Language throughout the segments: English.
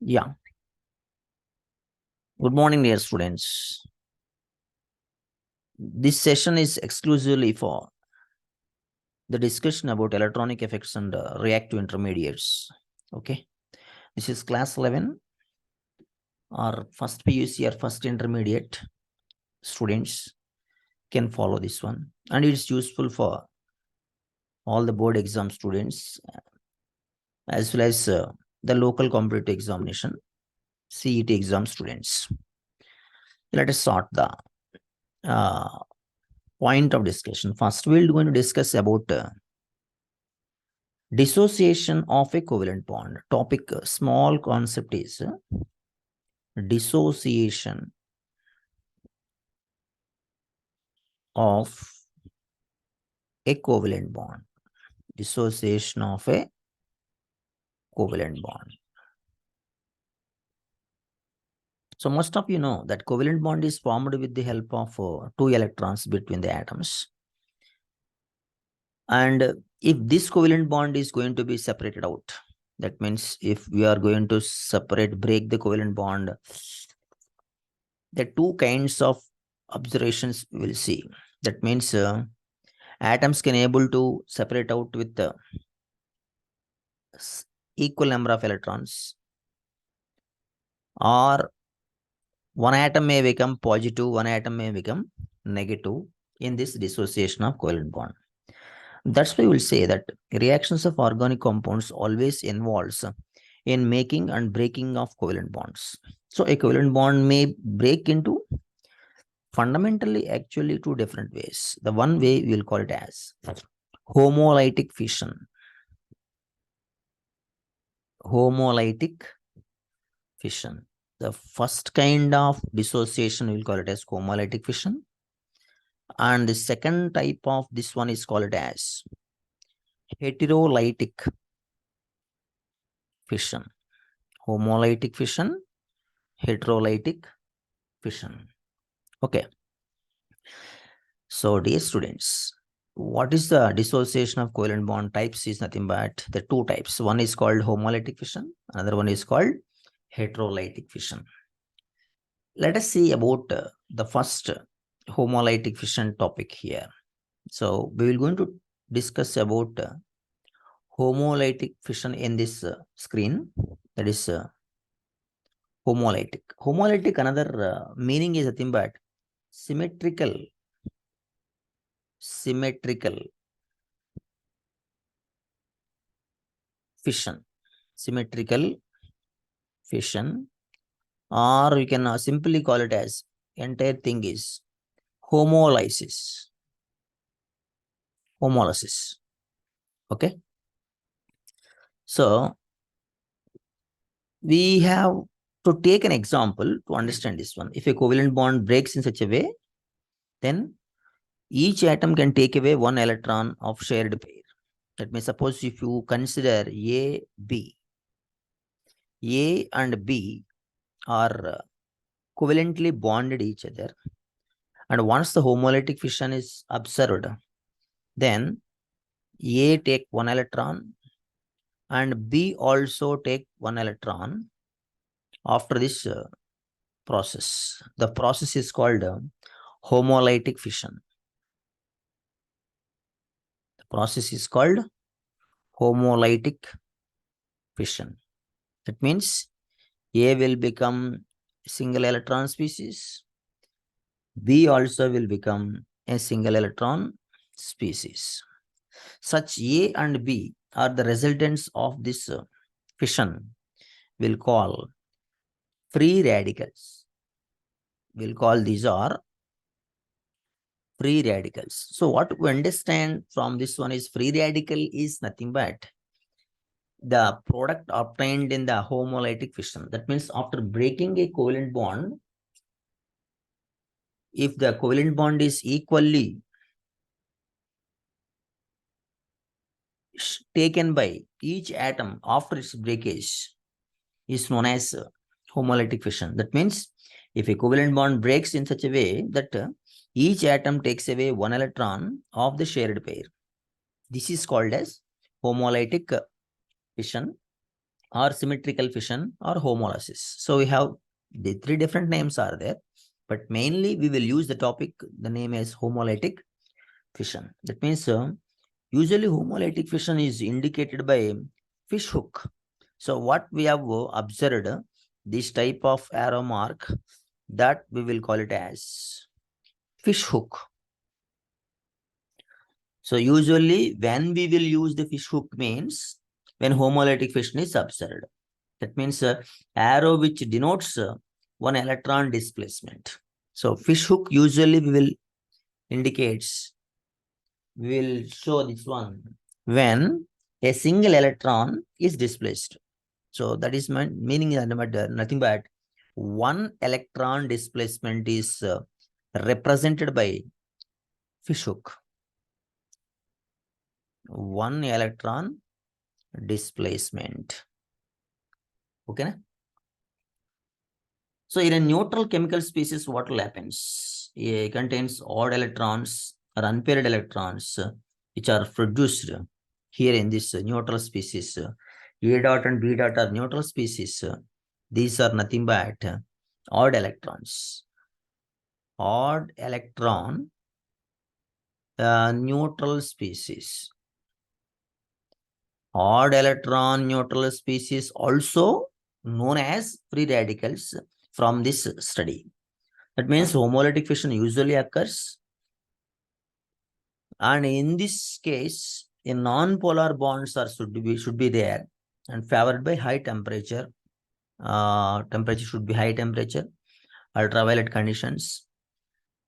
Yeah. Good morning, dear students. This session is exclusively for the discussion about electronic effects and reactive intermediates. Okay. This is class 11 or first PUC or first intermediate students can follow this one. And it's useful for all the board exam students as well as the local competitive examination, CET exam students. Let us start the point of discussion. First, we're going to discuss about dissociation of a covalent bond. Topic, small concept is dissociation of a covalent bond. Dissociation of a covalent bond. So most of you know that covalent bond is formed with the help of two electrons between the atoms. And if this covalent bond is going to be separated out, that means if we are going to break the covalent bond, the two kinds of observations we will see. That means atoms can able to separate out with the equal number of electrons, or one atom may become positive, one atom may become negative in this dissociation of covalent bond. That's why we'll say that reactions of organic compounds always involves in making and breaking of covalent bonds. So a covalent bond may break into fundamentally actually two different ways. The one way we'll call it as homolytic fission. Homolytic fission. The first kind of dissociation we'll call it as homolytic fission. And the second type of this one is called as heterolytic fission. Homolytic fission, heterolytic fission. Okay. So dear students, what is the dissociation of covalent bond types is nothing but the two types. One is called homolytic fission, another one is called heterolytic fission. Let us see about the first homolytic fission topic here. So we will going to discuss about homolytic fission in this screen. That is homolytic. Homolytic, another meaning is nothing but symmetrical fission. Symmetrical fission, or we can simply call it as entire thing is homolysis. Okay. So we have to take an example to understand this one. If a covalent bond breaks in such a way, then each atom can take away one electron of shared pair. That means suppose if you consider A and B are covalently bonded each other, and once the homolytic fission is observed, then A take one electron and B also take one electron after this process. The process is called homolytic fission. The process is called homolytic fission. That means A will become single electron species, B also will become a single electron species. Such A and B are the resultants of this fission. We'll call free radicals. We'll call these are free radicals. So what we understand from this one is free radical is nothing but the product obtained in the homolytic fission. That means after breaking a covalent bond, if the covalent bond is equally taken by each atom after its breakage is known as homolytic fission. That means if a covalent bond breaks in such a way that each atom takes away one electron of the shared pair, this is called as homolytic fission, or symmetrical fission or homolysis. So we have the three different names are there, but mainly we will use the topic, the name is homolytic fission. That means usually homolytic fission is indicated by fish hook. So what we have observed, this type of arrow mark, that we will call it as fish hook. So usually when we will use the fish hook means when homolytic fission is observed. That means arrow which denotes one electron displacement. So fish hook usually we will indicates, we will show this one when a single electron is displaced. So that is my meaning, nothing but one electron displacement is represented by fish hook. One electron displacement. Okay. So in a neutral chemical species, what will happens? It contains odd electrons or unpaired electrons which are produced here in this neutral species. A dot and B dot are neutral species. These are nothing but odd electrons. Odd electron neutral species. Odd electron neutral species also known as free radicals from this study. That means homolytic fission usually occurs, and in this case, a non-polar bonds are should be there and favored by high temperature. Temperature should be high temperature, ultraviolet conditions,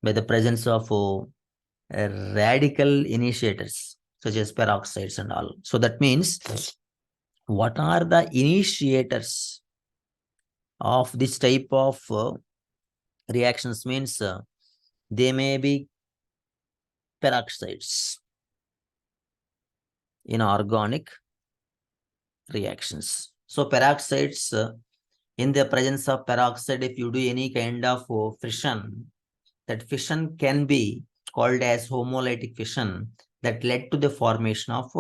by the presence of radical initiators such as peroxides and all. So that means what are the initiators of this type of reactions means they may be peroxides in organic reactions. So peroxides, in the presence of peroxide, if you do any kind of fission, that fission can be called as homolytic fission that led to the formation of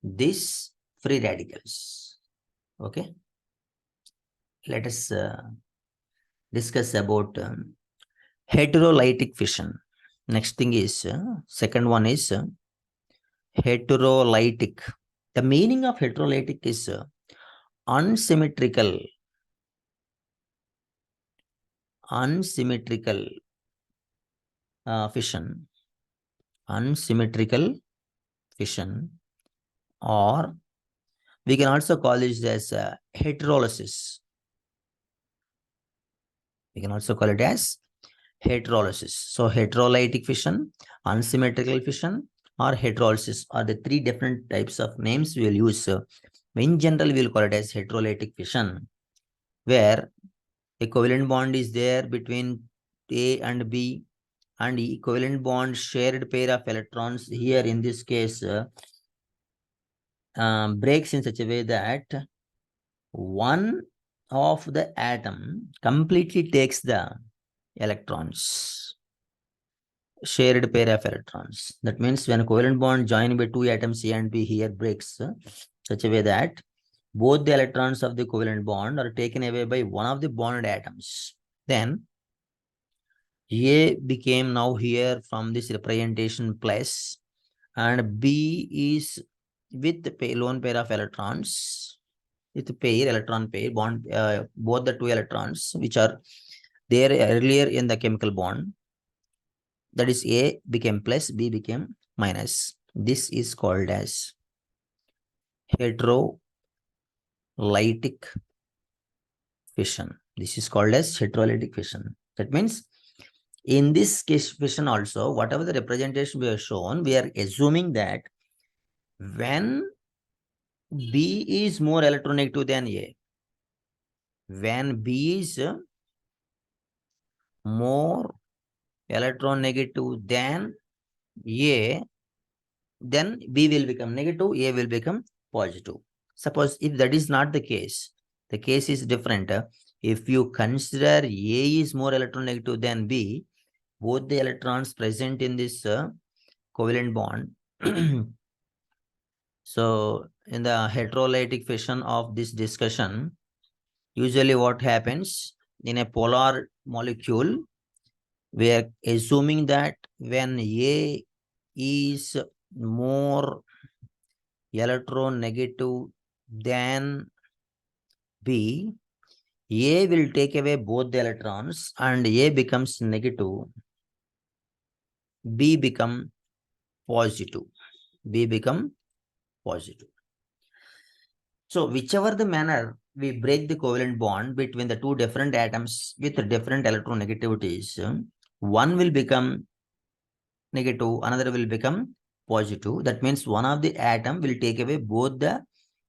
these free radicals. Okay. Let us discuss about heterolytic fission. Next thing is, second one is heterolytic. The meaning of heterolytic is unsymmetrical fission. Unsymmetrical fission, or we can also call this as heterolysis. We can also call it as heterolysis. So heterolytic fission, unsymmetrical fission, or heterolysis are the three different types of names we will use. In general, we will call it as heterolytic fission, where a covalent bond is there between A and B, and equivalent bond shared pair of electrons here in this case breaks in such a way that one of the atom completely takes the electrons, shared pair of electrons. That means when a covalent bond joined by two atoms A and B here breaks such a way that both the electrons of the covalent bond are taken away by one of the bonded atoms. Then A became now here from this representation plus, and B is with the lone pair of electrons, with pair, electron pair, bond, both the two electrons which are there earlier in the chemical bond. That is A became plus, B became minus. This is called as heterolytic fission. This is called as heterolytic fission. That means in this case fission also, whatever the representation we have shown, we are assuming that when B is more electronegative than A, when B is more electronegative than A, then B will become negative, A will become positive. Suppose if that is not the case is different. If you consider A is more electronegative than B, both the electrons present in this covalent bond So in the heterolytic fission of this discussion, usually what happens in a polar molecule, we are assuming that when A is more electronegative than B, A will take away both the electrons and A becomes negative, B become positive. B become positive. So whichever the manner we break the covalent bond between the two different atoms with different electronegativities, one will become negative, another will become positive. That means one of the atom will take away both the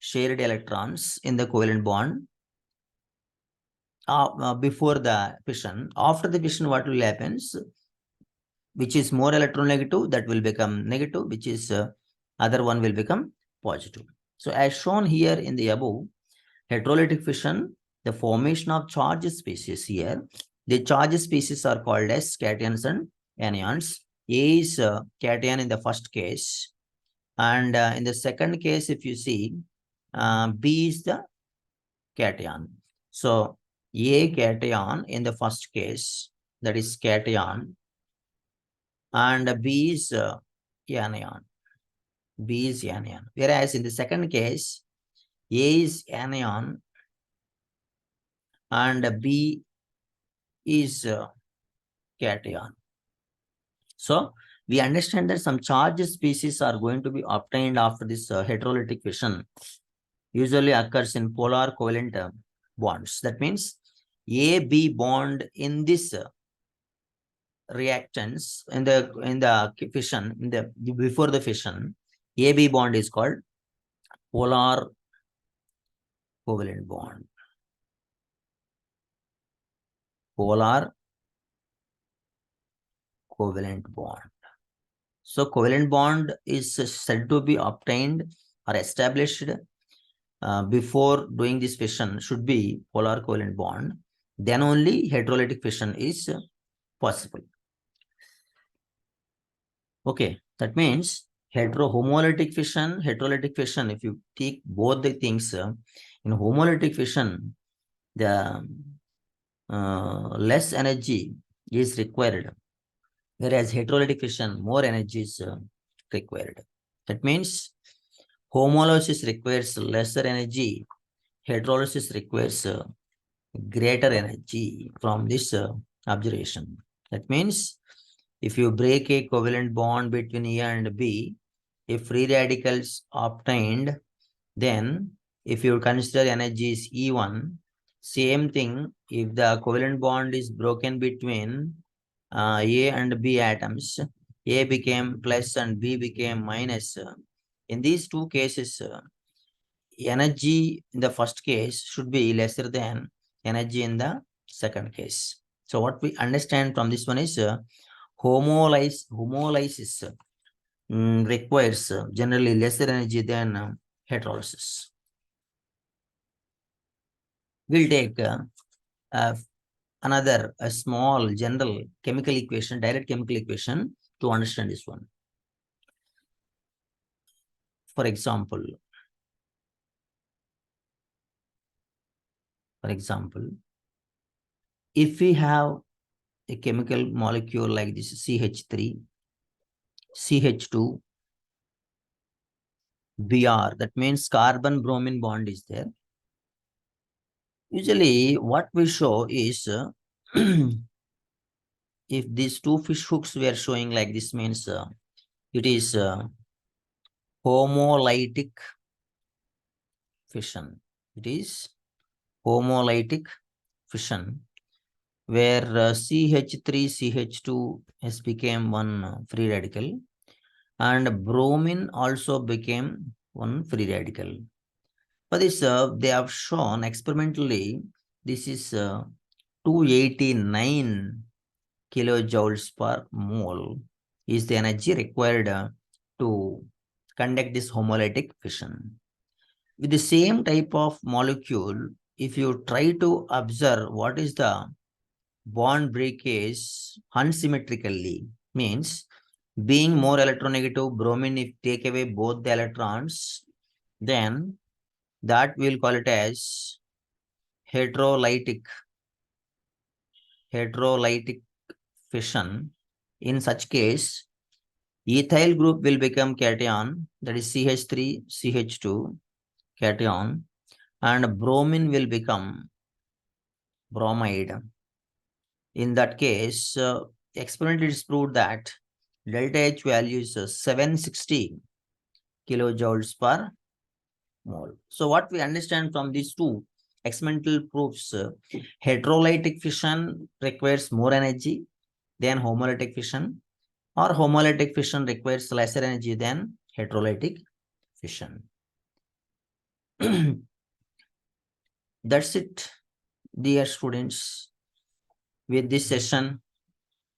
shared electrons in the covalent bond before the fission. After the fission, what will happen? Which is more electronegative, that will become negative, which is other one will become positive. So as shown here in the above, heterolytic fission, the formation of charge species here. The charge species are called as cations and anions. A is cation in the first case. And in the second case, if you see, B is the cation. So A cation in the first case, that is cation. And B is anion. B is anion. Whereas in the second case, A is anion and B is cation. So we understand that some charge species are going to be obtained after this heterolytic fission. Usually occurs in polar covalent bonds. That means A-B bond in this reactants in the fission, before the fission, A-B bond is called polar covalent bond. Polar covalent bond. So covalent bond is said to be obtained or established before doing this fission should be polar covalent bond. Then only heterolytic fission is possible. Okay, that means homolytic fission, heterolytic fission, if you take both the things, in homolytic fission, the less energy is required, whereas heterolytic fission, more energy is required. That means homolysis requires lesser energy, heterolysis requires greater energy from this observation. That means if you break a covalent bond between A and B, if free radicals obtained, then if you consider energy is E1, same thing, if the covalent bond is broken between A and B atoms, A became plus and B became minus. In these two cases, energy in the first case should be lesser than energy in the second case. So what we understand from this one is homolysis requires generally lesser energy than heterolysis. We'll take another small general chemical equation, direct chemical equation to understand this one. For example, if we have a chemical molecule like this CH3, CH2, Br, that means carbon-bromine bond is there. Usually what we show is if these two fish hooks were showing like this means it is homolytic fission. It is homolytic fission where CH3, CH2 has become one free radical and bromine also became one free radical. For this, they have shown experimentally, this is 289 kilojoules per mole is the energy required to conduct this homolytic fission. With the same type of molecule, if you try to observe what is the bond breakage unsymmetrically, means being more electronegative, bromine if take away both the electrons then that we'll call it as heterolytic fission. In such case, ethyl group will become cation, that is CH3, CH2 cation, and bromine will become bromide. In that case, experimentally it is proved that delta H value is 760 kilojoules per mole. So what we understand from these two experimental proofs, heterolytic fission requires more energy than homolytic fission, or homolytic fission requires lesser energy than heterolytic fission. That's it, dear students. With this session,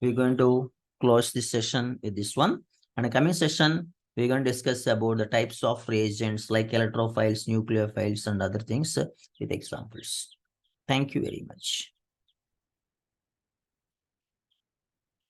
we're going to close this session with this one. And in the coming session, we're going to discuss about the types of reagents like electrophiles, nucleophiles, and other things with examples. Thank you very much.